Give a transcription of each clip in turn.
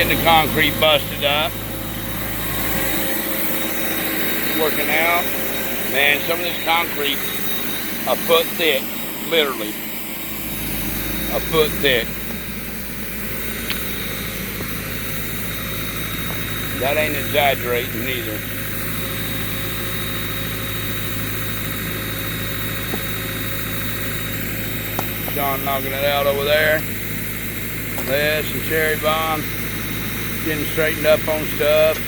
Getting the concrete busted up. Working out. Man, some of this concrete's a foot thick, literally. A foot thick. That ain't exaggerating either. Sean knocking it out over there. Les and Cherry Bomb getting straightened up on stuff.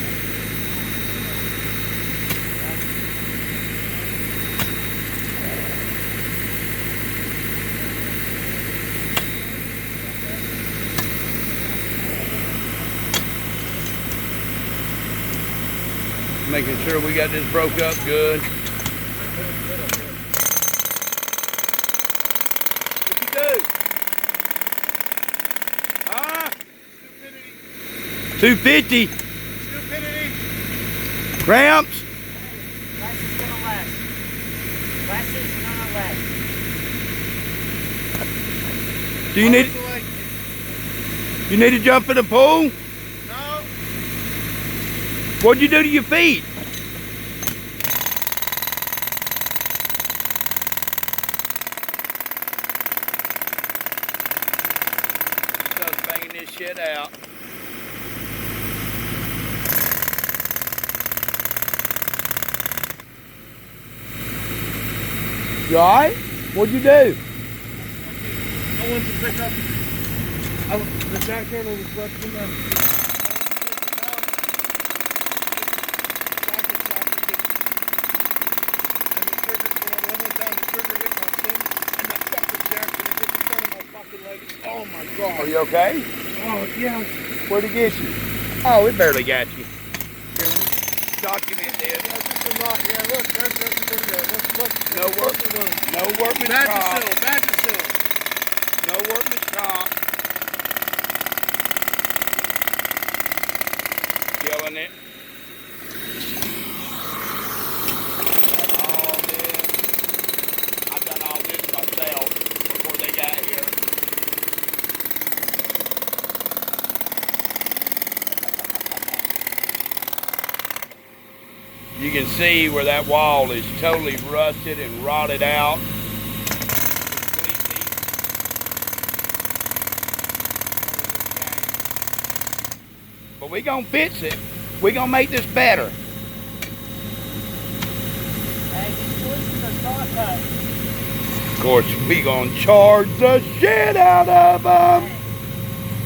Making sure we got this broke up good. What you do? Huh? 250. Stupidity. Cramps. Less is gonna last. Less is gonna last. Do you need to jump in the pool? No. What'd you do to your feet? Just banging this shit out. You alright? What'd you do? I went to pick up the jackhammer was left in there. Oh my God. Are you okay? Oh yeah. Where'd it get you? Oh, it barely got you. Document this. Yeah, look, there's the video. Look. No workman's comp. Badger. No workman's comp. Killing it. I've done all this myself before they got here. You can see where that wall is totally rusted and rotted out. But we're gonna fix it. We're gonna make this better. Hey, these choices are thought. Of course, we gonna charge the shit out of them.